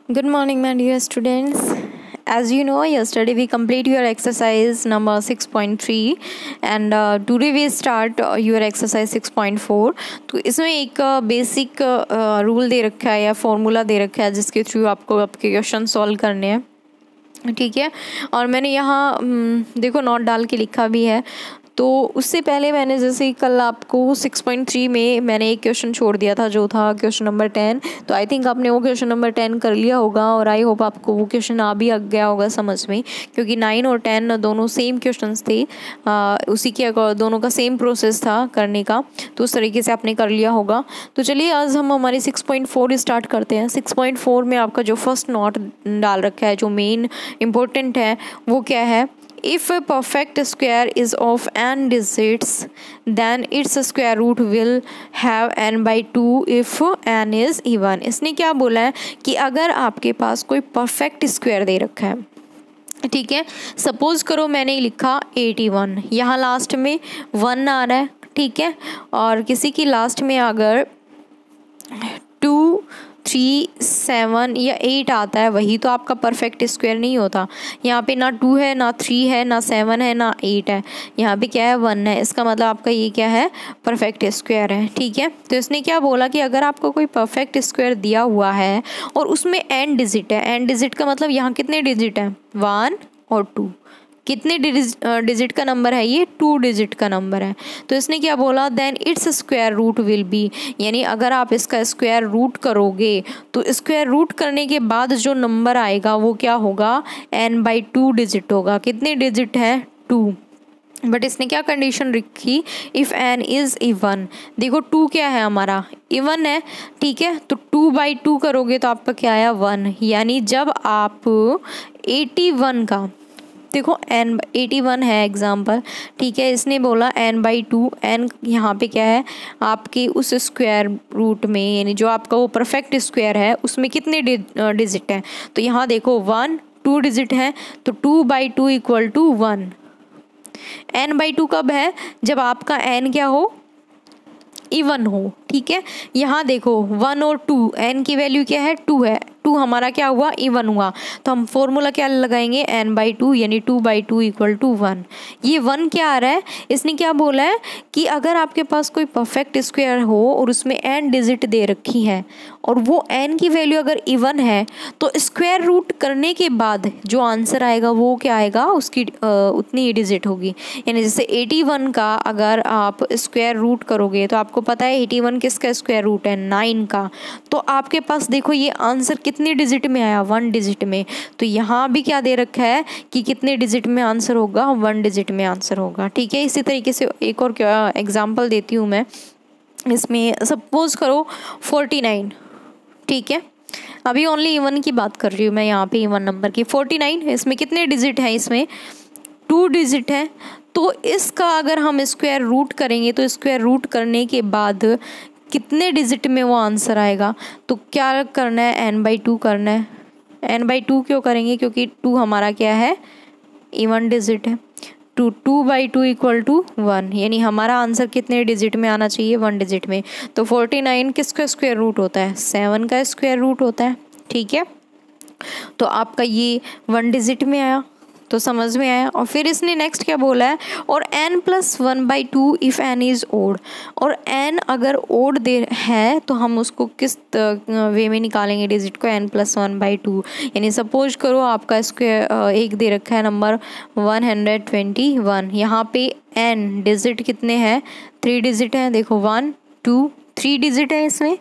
Good morning, my dear students. As you know, yesterday we complete your exercise number 6.3 and today we start your exercise 6.4. तो इसमें एक basic rule दे रखा है या formula दे रखा है जिसके थ्रू आपको आपके क्वेश्चन सॉल्व करने हैं, ठीक है। और मैंने यहाँ देखो नोट डाल के लिखा भी है। तो उससे पहले मैंने जैसे कल आपको 6.3 में मैंने एक क्वेश्चन छोड़ दिया था जो था क्वेश्चन नंबर 10। तो आई थिंक आपने वो क्वेश्चन नंबर 10 कर लिया होगा और आई होप आपको वो क्वेश्चन आ भी गया होगा समझ में, क्योंकि 9 और 10 दोनों सेम क्वेश्चंस थे, उसी के दोनों का सेम प्रोसेस था करने का, तो उस तरीके से आपने कर लिया होगा। तो चलिए आज हम हमारी 6.4 स्टार्ट करते हैं। 6.4 में आपका जो फर्स्ट नोट डाल रखा है जो मेन इम्पोर्टेंट है वो क्या है, if a perfect square is of n digits then its square root will have n by 2 if n is even। इसने क्या बोला है कि अगर आपके पास कोई परफेक्ट स्क्वायर दे रखा है, ठीक है, सपोज करो मैंने लिखा 81, यहाँ लास्ट में 1 आ रहा है, ठीक है, और किसी की लास्ट में अगर 2, 3, 7 या 8 आता है, वही तो आपका परफेक्ट स्क्वायर नहीं होता। यहाँ पे ना 2 है, ना 3 है, ना 7 है, ना 8 है, यहाँ पे क्या है 1 है। इसका मतलब आपका ये क्या है, परफेक्ट स्क्वायर है, ठीक है। तो इसने क्या बोला कि अगर आपको कोई परफेक्ट स्क्वायर दिया हुआ है और उसमें n डिजिट है, n डिजिट का मतलब यहाँ कितने डिजिट है, 1 और 2, कितने डिजिट का नंबर है ये, 2 डिजिट का नंबर है। तो इसने क्या बोला, then its square root will be, यानी अगर आप इसका स्क्वायर रूट करोगे तो स्क्वायर रूट करने के बाद जो नंबर आएगा वो क्या होगा, n by 2 डिजिट होगा। कितने डिजिट है, 2। बट इसने क्या कंडीशन रखी, इफ़ n इज़ इवन। देखो 2 क्या है हमारा, इवन है, ठीक है। तो 2 by 2 करोगे तो आपका क्या आया, 1। यानी जब आप 81 का, देखो n 81 है एग्जाम्पल, ठीक है, इसने बोला n by 2, n यहाँ पे क्या है आपके उस स्क्वायर रूट में, यानी जो आपका वो परफेक्ट स्क्वायर है उसमें कितने डिजिट हैं। तो यहाँ देखो 1, 2 डिजिट है, तो 2 by 2 equal to 1। n by 2 कब है, जब आपका n क्या हो, इवन हो, ठीक है। यहाँ देखो 1 और 2, n की वैल्यू क्या है, 2 है, 2 हमारा क्या हुआ, इवन हुआ। तो हम फॉर्मूला क्या लगाएंगे, n by 2, यानी 2 by 2 इक्वल टू 1। ये 1 क्या आ रहा है, इसने क्या बोला है कि अगर आपके पास कोई परफेक्ट स्क्वायर हो और उसमें n डिजिट दे रखी है और वो n की वैल्यू अगर इवन है तो स्क्वायर रूट करने के बाद जो आंसर आएगा वो क्या आएगा, उसकी उतनी ही डिजिट होगी। यानी जैसे 81 का अगर आप स्क्वायर रूट करोगे तो आपको पता है 81 किसका स्क्वायर रूट है, 9 का। तो आपके पास देखो ये आंसर कितने डिजिट में आया, 1 डिजिट में। तो यहाँ भी क्या दे रखा है कि कितने डिजिट में आंसर होगा, 1 डिजिट में आंसर होगा, ठीक है। इसी तरीके से एक और एग्जाम्पल देती हूँ मैं। इसमें सपोज करो 49, ठीक है, अभी ओनली इवन की बात कर रही हूँ मैं यहाँ पे, इवन नंबर की। 49, इसमें कितने डिजिट हैं, इसमें 2 डिजिट है। तो इसका अगर हम स्क्वायर रूट करेंगे तो स्क्वायर रूट करने के बाद कितने डिजिट में वो आंसर आएगा, तो क्या करना है, n by 2 करना है। n by 2 क्यों करेंगे, क्योंकि 2 हमारा क्या है, इवन डिजिट है। 2 by 2 इक्वल टू 1, यानी हमारा आंसर कितने डिजिट में आना चाहिए, 1 डिजिट में। तो 49 किसका स्क्वायर रूट होता है, 7 का स्क्वायर रूट होता है, ठीक है। तो आपका ये 1 डिजिट में आया, तो समझ में आया। और फिर इसने नेक्स्ट क्या बोला है, और n + 1 by 2 if n is odd. और n अगर ओड दे है तो हम उसको किस वे में निकालेंगे डिजिट को, n + 1 by 2। यानी सपोज करो आपका स्क्वायर एक दे रखा है नंबर 121, यहाँ पे n डिजिट कितने हैं, 3 डिजिट हैं। देखो 1, 2, 3 डिजिट है, इसमें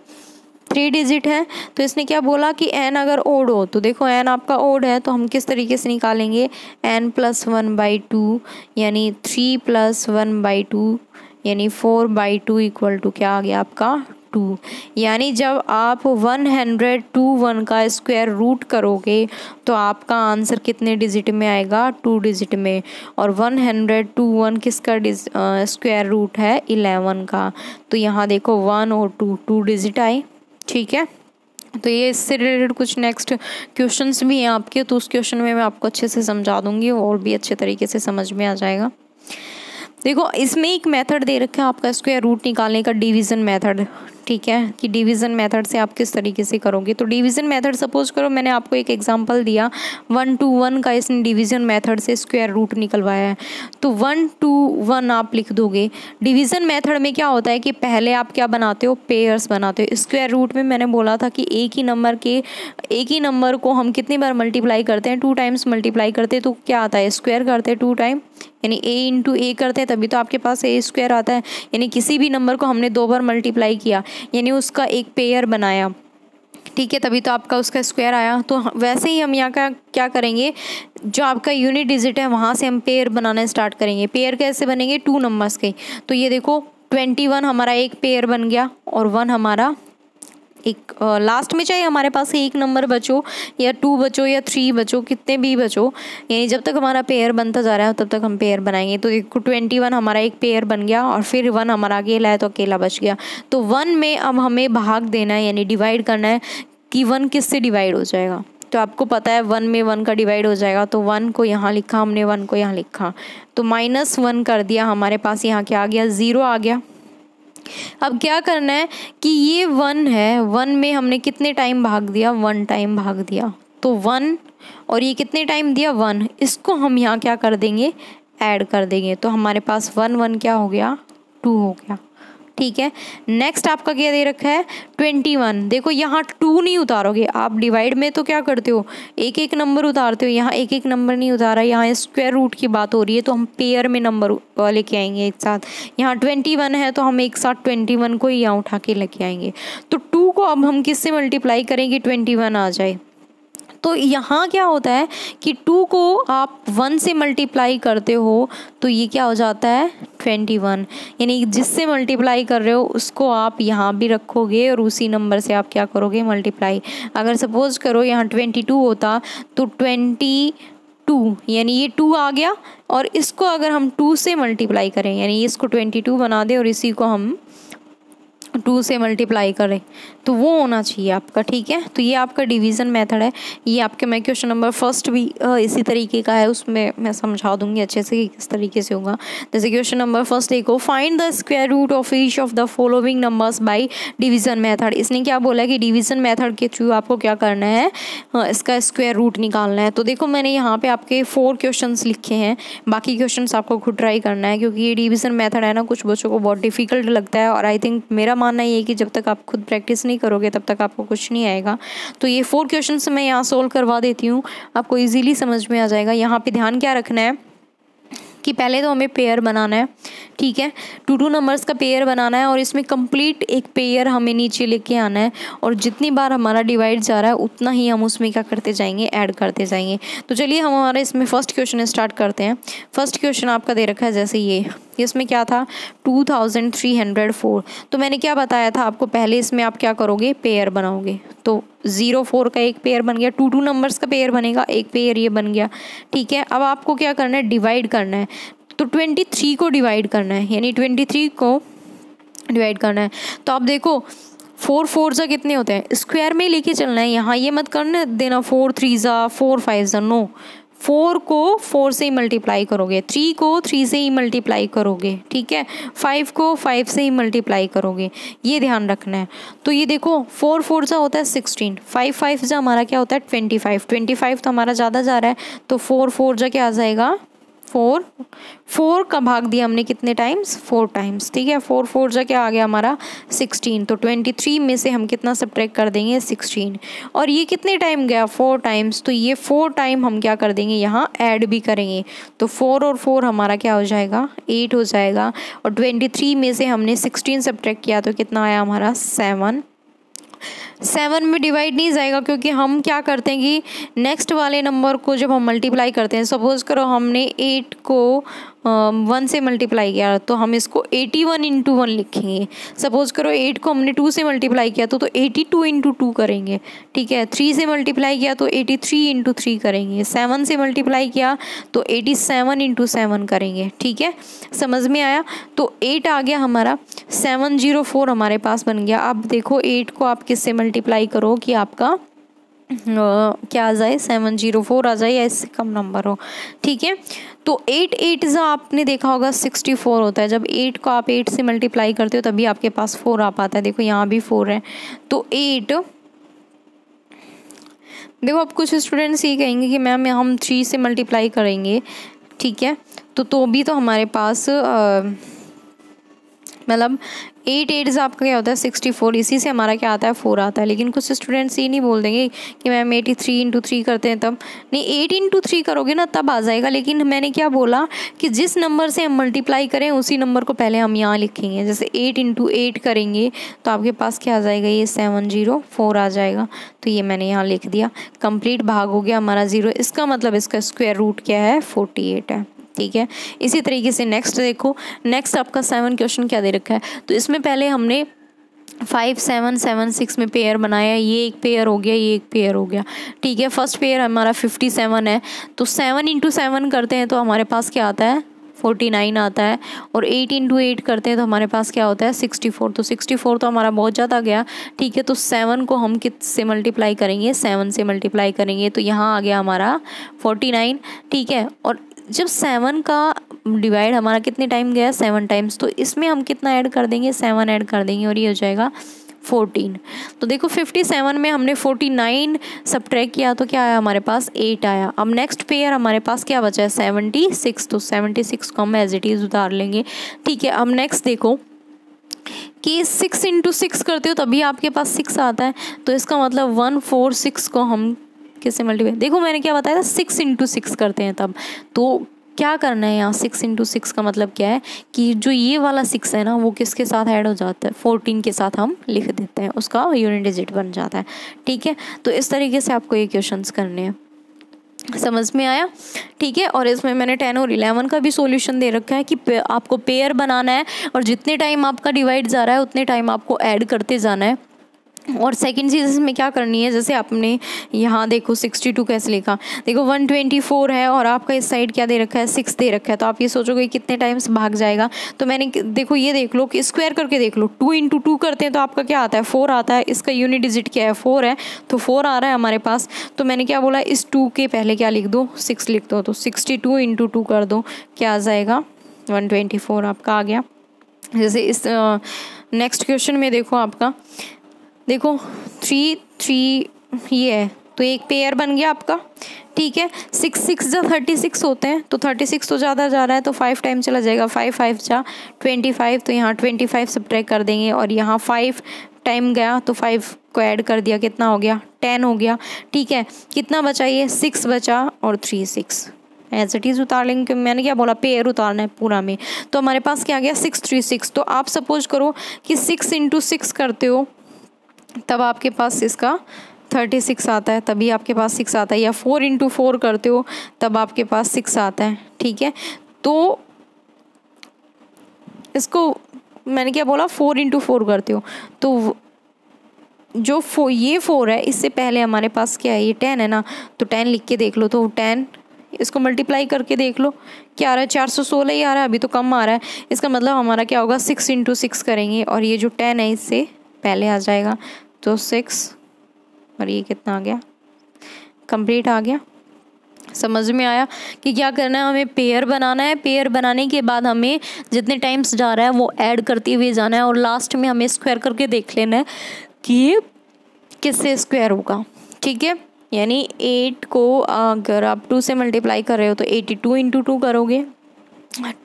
3 डिजिट है। तो इसने क्या बोला कि n अगर ओड हो, तो देखो n आपका ओड है तो हम किस तरीके से निकालेंगे, n + 1 by 2, यानी 3 + 1 by 2, यानी 4 by 2 इक्वल टू क्या आ गया आपका, 2। यानी जब आप 121 का स्क्वायर रूट करोगे तो आपका आंसर कितने डिजिट में आएगा, 2 डिजिट में। और 121 किसका स्क्वायर रूट है, 11 का। तो यहाँ देखो 1 और 2 डिजिट आए, ठीक है। तो ये इससे रिलेटेड कुछ नेक्स्ट क्वेश्चंस भी हैं आपके, तो उस क्वेश्चन में मैं आपको अच्छे से समझा दूंगी और भी अच्छे तरीके से समझ में आ जाएगा। देखो इसमें एक मेथड दे रखा है आपका स्क्वायर रूट निकालने का, डिवीज़न मेथड, ठीक है, कि डिवीज़न मेथड से आप किस तरीके से करोगे। तो डिवीज़न मेथड सपोज करो मैंने आपको एक एग्जांपल दिया 1 to 1 का, इसने डिवीज़न मेथड से स्क्वायर रूट निकलवाया है, तो 1 to 1 आप लिख दोगे। डिवीज़न मेथड में क्या होता है कि पहले आप क्या बनाते हो, पेयर्स बनाते हो। स्क्वायर रूट में मैंने बोला था कि एक ही नंबर को हम कितनी बार मल्टीप्लाई करते हैं, 2 टाइम्स मल्टीप्लाई करते हैं, तो क्या आता है, स्क्वायर करते हैं 2 टाइम, यानी a इंटू ए करते हैं, तभी तो आपके पास a स्क्वायर आता है। यानी किसी भी नंबर को हमने 2 बार मल्टीप्लाई किया, यानी उसका एक पेयर बनाया, ठीक है, तभी तो आपका उसका स्क्वायर आया। तो वैसे ही हम यहाँ का क्या करेंगे, जो आपका यूनिट डिजिट है वहाँ से हम पेयर बनाना स्टार्ट करेंगे। पेयर कैसे बनेंगे, 2 नंबर्स के। तो ये देखो 21 हमारा एक पेयर बन गया और 1 हमारा एक लास्ट में, चाहे हमारे पास एक नंबर बचो या 2 बचो या 3 बचो, कितने भी बचो, यानी जब तक हमारा पेयर बनता जा रहा है तब तक हम पेयर बनाएंगे। तो देखो 21 हमारा एक पेयर बन गया और फिर 1 हमारा अकेला है तो अकेला बच गया। तो 1 में अब हमें भाग देना है, यानी डिवाइड करना है कि 1 किससे डिवाइड हो जाएगा। तो आपको पता है 1 में 1 का डिवाइड हो जाएगा, तो 1 को यहाँ लिखा हमने, 1 को यहाँ लिखा, तो -1 कर दिया, हमारे पास यहाँ क्या आ गया, 0 आ गया। अब क्या करना है कि ये 1 है, 1 में हमने कितने टाइम भाग दिया, 1 टाइम भाग दिया, तो 1, और ये कितने टाइम दिया, 1, इसको हम यहाँ क्या कर देंगे, ऐड कर देंगे। तो हमारे पास 1 1 क्या हो गया, 2 हो गया, ठीक है। नेक्स्ट आपका क्या दे रखा है, 21। देखो यहाँ 2 नहीं उतारोगे आप, डिवाइड में तो क्या करते हो, एक एक नंबर उतारते हो, यहाँ एक एक नंबर नहीं उतारा, यहाँ स्क्वायर रूट की बात हो रही है, तो हम पेयर में नंबर लेके आएंगे एक साथ। यहाँ 21 है तो हम एक साथ 21 को ही यहाँ उठा के लेके आएंगे। तो 2 को अब हम किससे मल्टीप्लाई करेंगे, 21 आ जाए। तो यहाँ क्या होता है कि 2 को आप 1 से मल्टीप्लाई करते हो तो ये क्या हो जाता है, 21, यानी जिससे मल्टीप्लाई कर रहे हो उसको आप यहाँ भी रखोगे और उसी नंबर से आप क्या करोगे, मल्टीप्लाई। अगर सपोज करो यहाँ 22 होता तो 22, यानी ये 2 आ गया, और इसको अगर हम 2 से मल्टीप्लाई करें, यानी इसको 22 बना दें और इसी को हम 2 से मल्टीप्लाई करें, तो वो होना चाहिए आपका, ठीक है। तो ये आपका डिवीज़न मेथड है। ये आपके मैं क्वेश्चन नंबर फर्स्ट भी इसी तरीके का है, उसमें मैं समझा दूंगी अच्छे से कि किस तरीके से होगा। जैसे क्वेश्चन नंबर फर्स्ट देखो, find the square root of each of the following numbers by division method. इसने क्या बोला कि डिवीज़न मेथड के थ्रू आपको क्या करना है, इसका स्क्वायर रूट निकालना है। तो देखो मैंने यहाँ पे आपके 4 क्वेश्चन लिखे हैं, बाकी क्वेश्चन आपको खुद ट्राई करना है, क्योंकि ये डिवीज़न मेथड है ना, कुछ बच्चों को बहुत डिफिकल्ट लगता है, और आई थिंक मेरा मानना ये है कि जब तक आप खुद प्रैक्टिस नहीं करोगे तब तक आपको कुछ नहीं आएगा। तो ये 4 क्वेश्चंस मैं यहाँ सोल्व करवा देती हूँ, आपको इजीली समझ में आ जाएगा। यहाँ पे ध्यान क्या रखना है कि पहले तो हमें पेयर बनाना है, ठीक है, 2 नंबर्स का पेयर बनाना है, और इसमें कंप्लीट एक पेयर हमें नीचे लेके आना है, और जितनी बार हमारा डिवाइड जा रहा है उतना ही हम उसमें क्या करते जाएंगे, ऐड करते जाएंगे। तो चलिए हम हमारा इसमें फर्स्ट क्वेश्चन स्टार्ट करते हैं। फर्स्ट क्वेश्चन आपका दे रखा है जैसे ये, इसमें क्या था 2304। तो मैंने क्या बताया था आपको, पहले इसमें आप क्या करोगे, पेयर बनाओगे। तो 04 का एक पेयर बन गया, 2 नंबर्स का पेयर बनेगा, एक पेयर ये बन गया, ठीक है। अब आपको क्या करना है, डिवाइड करना है। तो 23 को डिवाइड करना है, यानी 23 को डिवाइड करना है। तो आप देखो 4 4 जा कितने होते हैं, स्क्वायर में लेके चलना है। यहाँ ये मत करना देना 4 3 जा 4 5 जा, नो, 4 को 4 से ही मल्टीप्लाई करोगे, 3 को 3 से ही मल्टीप्लाई करोगे, ठीक है, 5 को 5 से ही मल्टीप्लाई करोगे, ये ध्यान रखना है। तो ये देखो 4 4 जा होता है 16, 5 5 जा हमारा क्या होता है 25, 25 तो हमारा ज़्यादा जा रहा है, तो 4 4 जा क्या आ जाएगा, 4 का भाग दिया हमने कितने टाइम्स, 4 टाइम्स, ठीक है। 4 4 जा क्या आ गया हमारा 16, तो 23 में से हम कितना सब्ट्रैक्ट कर देंगे, 16, और ये कितने टाइम गया, 4 टाइम्स, तो ये 4 टाइम हम क्या कर देंगे, यहाँ ऐड भी करेंगे। तो 4 और 4 हमारा क्या हो जाएगा, 8 हो जाएगा, और 23 में से हमने 16 सब्ट्रैक्ट किया तो कितना आया हमारा 7। 7 में डिवाइड नहीं जाएगा, क्योंकि हम क्या करते हैं कि नेक्स्ट वाले नंबर को जब हम मल्टीप्लाई करते हैं, सपोज करो हमने 8 को 1 से मल्टीप्लाई किया, तो हम इसको 81 इंटू 1 लिखेंगे। सपोज करो 8 को हमने 2 से मल्टीप्लाई किया तो 82 इंटू 2 करेंगे, ठीक है। 3 से मल्टीप्लाई किया तो 83 इंटू 3 करेंगे। 7 से मल्टीप्लाई किया तो 87 इंटू 7 करेंगे, ठीक है, समझ में आया। तो 8 आ गया हमारा, 704 हमारे पास बन गया। अब देखो 8 को आप किससे मल्टीप्लाई करो कि आपका क्या आ जाए 704 आ जाए या इससे कम नंबर हो, ठीक है। तो 8 8 जो आपने देखा होगा 64 होता है। जब 8 को आप 8 से मल्टीप्लाई करते हो तभी आपके पास 4 आ पाता है। देखो यहाँ भी 4 है, तो 8, देखो अब कुछ स्टूडेंट्स ये कहेंगे कि मैम हम 3 से मल्टीप्लाई करेंगे, ठीक है, तो भी तो हमारे पास मतलब 8 8 आपका क्या होता है 64, इसी से हमारा क्या आता है 4 आता है। लेकिन कुछ स्टूडेंट्स ये नहीं बोल देंगे कि मैम 83 इंटू 3 करते हैं तब, नहीं 8 इंटू 3 करोगे ना तब आ जाएगा। लेकिन मैंने क्या बोला कि जिस नंबर से हम मल्टीप्लाई करें उसी नंबर को पहले हम यहाँ लिखेंगे। जैसे 8 इंटू 8 करेंगे तो आपके पास क्या आ जाएगा, ये 704 आ जाएगा। तो ये मैंने यहाँ लिख दिया, कंप्लीट भाग हो गया हमारा 0। इसका मतलब इसका स्क्वायर रूट क्या है 48 है, ठीक है। इसी तरीके से नेक्स्ट देखो, नेक्स्ट आपका 7 क्वेश्चन क्या दे रखा है। तो इसमें पहले हमने 5 7 7 6 में पेयर बनाया, ये एक पेयर हो गया, ये एक पेयर हो गया, ठीक है। फर्स्ट पेयर हमारा 57 है, तो 7 इंटू 7 करते हैं तो हमारे पास क्या आता है 49 आता है। और 8 इंटू 8 करते हैं तो हमारे पास क्या होता है 64। तो 64 तो हमारा बहुत ज़्यादा गया, ठीक है। तो 7 को हम किस से मल्टीप्लाई करेंगे, 7 से मल्टीप्लाई करेंगे, तो यहाँ आ गया हमारा 49, ठीक है। और जब 7 का डिवाइड हमारा कितने टाइम गया 7 टाइम्स, तो इसमें हम कितना ऐड कर देंगे 7 ऐड कर देंगे और ये हो जाएगा 14। तो देखो 57 में हमने 49 सब्ट्रैक्ट किया तो क्या आया हमारे पास 8 आया। अब नेक्स्ट पेयर हमारे पास क्या बचा है 76, तो 76 को हम एज इट इज़ उतार लेंगे, ठीक है। अब नेक्स्ट देखो कि 6 इंटू 6 करते हो तभी आपके पास 6 आता है, तो इसका मतलब 146 को हम किससे मल्टीप्लाई, देखो मैंने क्या बताया था 6 इंटू 6 करते हैं तब। तो क्या करना है यहाँ 6 इंटू 6 का मतलब क्या है कि जो ये वाला 6 है ना वो किसके साथ ऐड हो जाता है 14 के साथ हम लिख देते हैं, उसका यूनिट डिजिट बन जाता है, ठीक है। तो इस तरीके से आपको ये क्वेश्चंस करने हैं, समझ में आया, ठीक है। और इसमें मैंने 10 और 11 का भी सॉल्यूशन दे रखा है कि आपको पेयर बनाना है और जितने टाइम आपका डिवाइड जा रहा है उतने टाइम आपको ऐड करते जाना है। और सेकंड चीज़ इसमें क्या करनी है, जैसे आपने यहाँ देखो 62 कैसे लिखा, देखो 124 है और आपका इस साइड क्या दे रखा है 6 दे रखा है, तो आप ये सोचोगे कितने टाइम्स भाग जाएगा। तो मैंने देखो ये देख लो कि स्क्वायर करके देख लो, 2 इंटू 2 करते हैं तो आपका क्या आता है 4 आता है। इसका यूनिट डिजिट क्या है 4 है, तो 4 आ रहा है हमारे पास। तो मैंने क्या बोला इस 2 के पहले क्या लिख दो 6 लिख दो, तो 62 इंटू 2 कर दो, क्या आ जाएगा 124 आपका आ गया। जैसे इस नेक्स्ट क्वेश्चन में देखो आपका देखो 3 3 ये है, तो एक पेयर बन गया आपका, ठीक है। 6 6 जा 36 होते हैं, तो 36 तो ज़्यादा जा रहा है तो 5 टाइम चला जाएगा, 5 5 जा 25, तो यहाँ 25 सब्ट्रैक्ट कर देंगे और यहाँ 5 टाइम गया तो 5 को ऐड कर दिया, कितना हो गया 10 हो गया, ठीक है। कितना बचा ये 6 बचा और 3 6 एज इट इज़ उतार लेंगे। मैंने क्या बोला पेयर उतारना है पूरा में, तो हमारे पास क्या आ गया 6 3 6। तो आप सपोज करो कि 6 इंटू 6 करते हो तब आपके पास इसका 36 आता है, तभी आपके पास 6 आता है, या 4 इंटू 4 करते हो तब आपके पास 6 आता है, ठीक है। तो इसको मैंने क्या बोला 4 इंटू 4 करते हो तो जो ये 4 है इससे पहले हमारे पास क्या है ये 10 है ना, तो 10 लिख के देख लो, तो 10 इसको मल्टीप्लाई करके देख लो क्या आ रहा है 416 ही आ रहा है, अभी तो कम आ रहा है। इसका मतलब हमारा क्या होगा 6 इंटू 6 करेंगे और ये जो 10 है इससे पहले आ जाएगा, तो 6 और ये कितना आ गया कंप्लीट आ गया। समझ में आया कि क्या करना है, हमें पेयर बनाना है, पेयर बनाने के बाद हमें जितने टाइम्स जा रहा है वो ऐड करते हुए जाना है और लास्ट में हमें स्क्वायर करके देख लेना है कि किससे स्क्वायर होगा, ठीक है। यानी 8 को अगर आप 2 से मल्टीप्लाई कर रहे हो तो 82 इंटू 2 करोगे,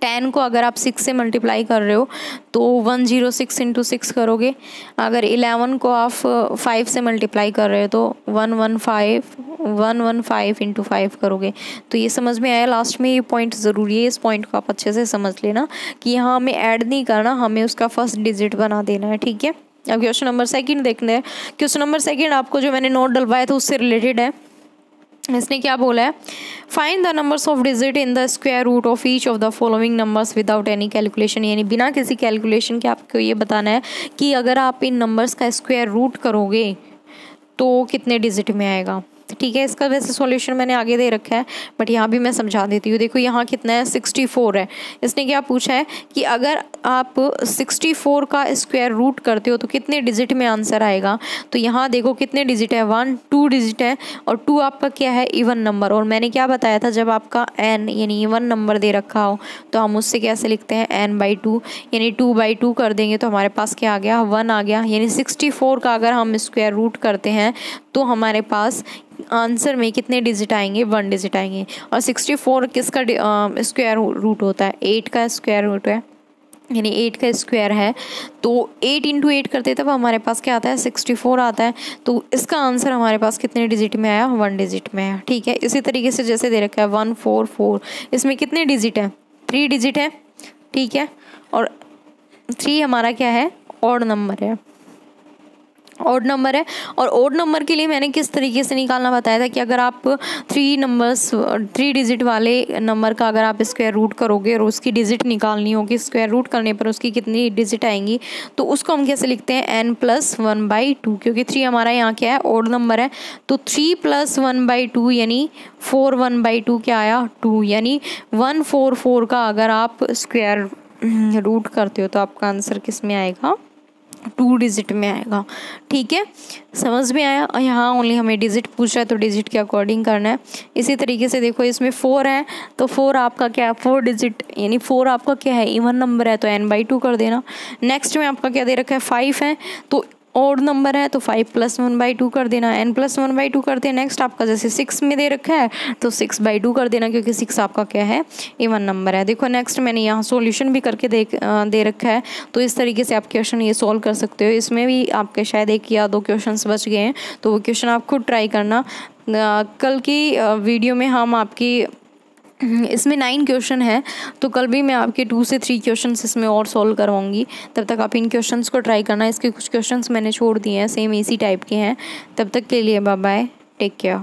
10 को अगर आप 6 से मल्टीप्लाई कर रहे हो तो 106 इंटू 6 करोगे, अगर 11 को आप 5 से मल्टीप्लाई कर रहे हो तो 115 इंटू 5 करोगे। तो ये समझ में आया, लास्ट में ये पॉइंट ज़रूरी है, इस पॉइंट को आप अच्छे से समझ लेना कि यहाँ हमें ऐड नहीं करना, हमें उसका फर्स्ट डिजिट बना देना है, ठीक है। अब क्वेश्चन नंबर 2 देखते हैं। क्वेश्चन नंबर 2 आपको जो मैंने नोट डलवाया था उससे रिलेटेड है। इसने क्या बोला है, find the numbers of digit in the square root of each of the following numbers without any calculation, यानी बिना किसी कैलकुलेशन के आपको ये बताना है कि अगर आप इन नंबर्स का स्क्वायर रूट करोगे तो कितने डिजिट में आएगा। ठीक है। इसका वैसे सॉल्यूशन मैंने आगे दे रखा है, बट यहाँ भी मैं समझा देती हूँ। देखो यहाँ कितना है, 64 है। इसने क्या पूछा है कि अगर आप 64 का स्क्वायर रूट करते हो तो कितने डिजिट में आंसर आएगा। तो यहाँ देखो कितने डिजिट है, 1 2 डिजिट है, और 2 आपका क्या है, इवन नंबर। और मैंने क्या बताया था, जब आपका n यानी इवन नंबर दे रखा हो तो हम उससे कैसे लिखते हैं, n/2, यानी 2/2 कर देंगे तो हमारे पास क्या आ गया, 1 आ गया। यानी 64 का अगर हम स्क्वायर रूट करते हैं तो हमारे पास आंसर में कितने डिजिट आएंगे, 1 डिजिट आएंगे। और 64 किसका स्क्वायर रूट होता है, 8 का स्क्वायर रूट है, यानी 8 का स्क्वायर है। तो 8 × 8 करते तब हमारे पास क्या आता है, 64 आता है। तो इसका आंसर हमारे पास कितने डिजिट में आया, 1 डिजिट में आया। ठीक है। इसी तरीके से जैसे दे रखा है 144, इसमें कितने डिजिट है, 3 डिजिट है। ठीक है। और 3 हमारा क्या है, ऑड नंबर है, ऑड नंबर है। और ऑड नंबर के लिए मैंने किस तरीके से निकालना बताया था कि अगर आप 3 डिजिट वाले नंबर का अगर आप स्क्वायर रूट करोगे और उसकी डिजिट निकालनी होगी, स्क्वायर रूट करने पर उसकी कितनी डिजिट आएंगी, तो उसको हम कैसे लिखते हैं, n+1/2, क्योंकि 3 हमारा यहाँ क्या है, ऑड नंबर है। तो 3 + 1/2 यानी 4 1/2 क्या आया, 2। यानी 144 का अगर आप स्क्वायर रूट करते हो तो आपका आंसर किस में आएगा, 2 डिजिट में आएगा। ठीक है, समझ में आया। और यहाँ ओनली हमें डिजिट पूछ रहा है तो डिजिट के अकॉर्डिंग करना है। इसी तरीके से देखो इसमें 4 है तो 4 आपका क्या है, 4 डिजिट, यानी 4 आपका क्या है, इवन नंबर है तो n/2 कर देना। नेक्स्ट में आपका क्या दे रखा है, 5 है तो ऑड नंबर है तो 5 + 1/2 कर देना, n+1/2 करते हैं। नेक्स्ट आपका जैसे 6 में दे रखा है तो 6/2 कर देना, क्योंकि 6 आपका क्या है, इवन नंबर है। देखो नेक्स्ट मैंने यहाँ सॉल्यूशन भी करके दे रखा है, तो इस तरीके से आप क्वेश्चन ये सॉल्व कर सकते हो। इसमें भी आपके शायद 1 या 2 क्वेश्चंस बच गए हैं, तो वो क्वेश्चन आप खुद ट्राई करना। कल की वीडियो में हम आपकी इसमें 9 क्वेश्चन है, तो कल भी मैं आपके 2 से 3 क्वेश्चंस इसमें और सॉल्व करवाऊंगी। तब तक आप इन क्वेश्चंस को ट्राई करना। इसके कुछ क्वेश्चंस मैंने छोड़ दिए हैं, सेम इसी टाइप के हैं। तब तक के लिए बाय बाय, टेक केयर।